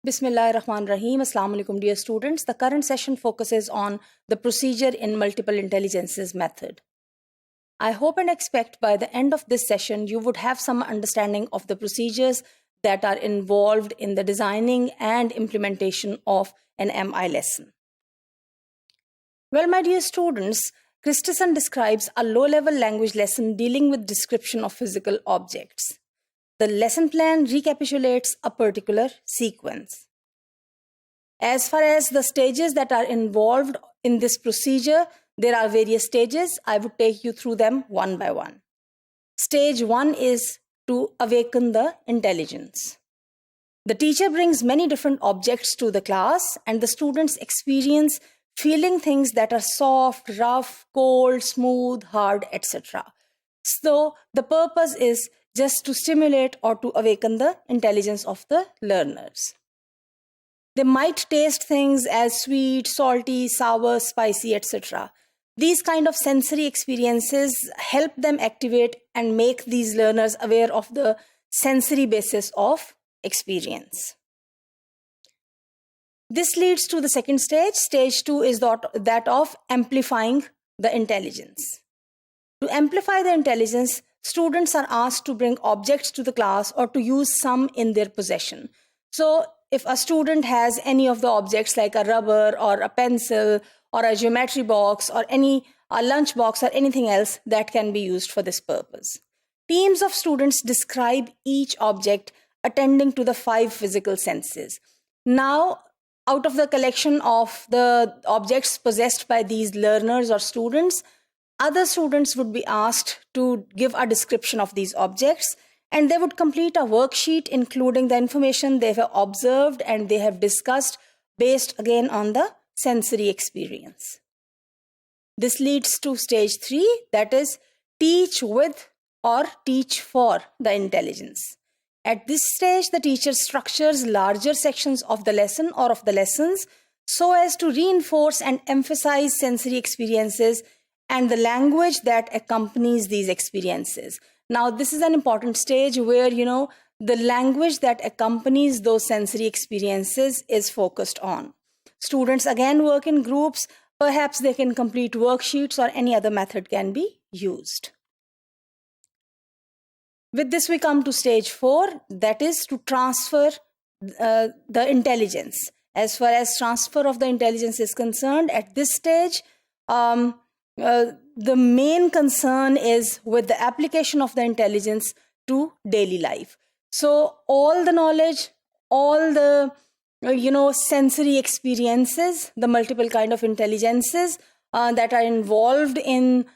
Bismillahirrahmanirrahim. Assalamu alaikum, dear students. The current session focuses on the procedure in multiple intelligences method. I hope and expect by the end of this session, you would have some understanding of the procedures that are involved in the designing and implementation of an MI lesson. Well, my dear students, Christison describes a low-level language lesson dealing with description of physical objects. The lesson plan recapitulates a particular sequence. As far as the stages that are involved in this procedure, there are various stages. I would take you through them one by one. Stage 1 is to awaken the intelligence. The teacher brings many different objects to the class, and the students experience feeling things that are soft, rough, cold, smooth, hard, etc. So the purpose is just to stimulate or to awaken the intelligence of the learners. They might taste things as sweet, salty, sour, spicy, etc. These kind of sensory experiences help them activate and make these learners aware of the sensory basis of experience. This leads to the second stage. Stage 2 is that of amplifying the intelligence. To amplify the intelligence, students are asked to bring objects to the class or to use some in their possession. So if a student has any of the objects like a rubber or a pencil or a geometry box or a lunch box or anything else, that can be used for this purpose. Teams of students describe each object attending to the 5 physical senses. Now, out of the collection of the objects possessed by these learners or students, other students would be asked to give a description of these objects, and they would complete a worksheet including the information they have observed and they have discussed based again on the sensory experience. This leads to stage 3, that is teach with or teach for the intelligence. At this stage, the teacher structures larger sections of the lesson or of the lessons so as to reinforce and emphasize sensory experiences and the language that accompanies these experiences. Now, this is an important stage where, the language that accompanies those sensory experiences is focused on. Students again work in groups. Perhaps they can complete worksheets or any other method can be used. With this, we come to stage 4, that is to transfer the intelligence. As far as transfer of the intelligence is concerned, at this stage, the main concern is with the application of the intelligence to daily life. So all the knowledge, all the sensory experiences, the multiple kind of intelligences that are involved in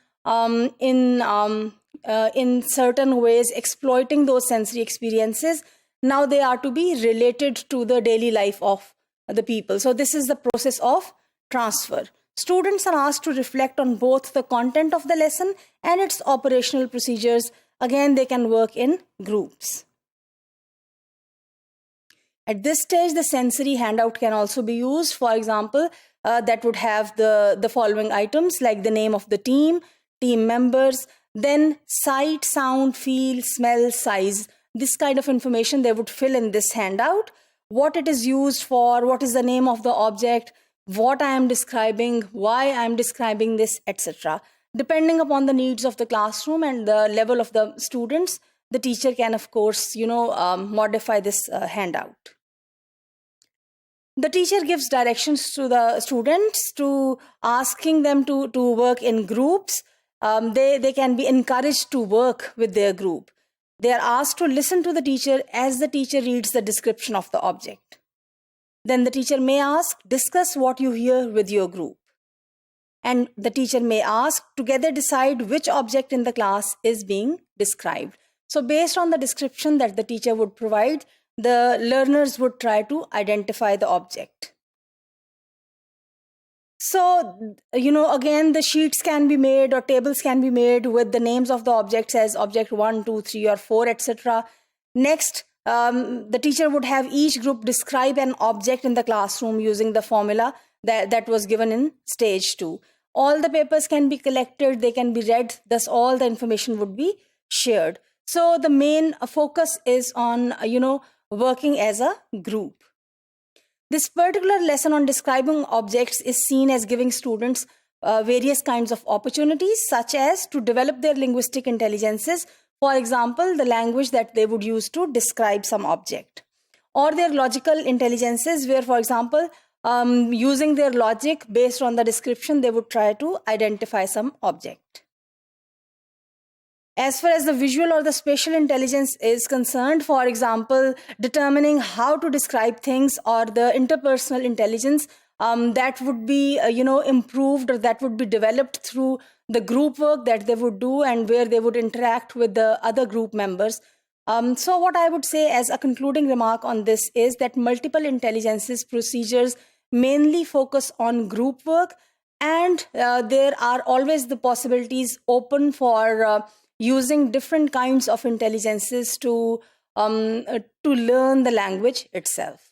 certain ways exploiting those sensory experiences, now they are to be related to the daily life of the people. So this is the process of transfer. Students are asked to reflect on both the content of the lesson and its operational procedures. Again, they can work in groups. At this stage, the sensory handout can also be used. For example, that would have the following items like the name of the team members, then sight, sound, feel, smell, size. This kind of information they would fill in this handout. What it is used for, what is the name of the object, what I am describing, why I am describing this, etc. Depending upon the needs of the classroom and the level of the students, the teacher can, of course, modify this handout. The teacher gives directions to the students to asking them to work in groups. They can be encouraged to work with their group. They are asked to listen to the teacher as the teacher reads the description of the object. Then the teacher may ask, discuss what you hear with your group. And the teacher may ask, together decide which object in the class is being described. So based on the description that the teacher would provide, the learners would try to identify the object. So, again, the sheets can be made or tables can be made with the names of the objects as object 1, 2, 3, or 4, etc. Next, the teacher would have each group describe an object in the classroom using the formula that was given in stage 2. All the papers can be collected, they can be read, thus all the information would be shared. So the main focus is on, working as a group. This particular lesson on describing objects is seen as giving students various kinds of opportunities, such as to develop their linguistic intelligences. For example, the language that they would use to describe some object, or their logical intelligences, where, for example, using their logic based on the description, they would try to identify some object. As far as the visual or the spatial intelligence is concerned, for example, determining how to describe things, or the interpersonal intelligence, that would be improved, or that would be developed through the group work that they would do, and where they would interact with the other group members. So what I would say as a concluding remark on this is that multiple intelligences procedures mainly focus on group work, and there are always the possibilities open for using different kinds of intelligences to learn the language itself.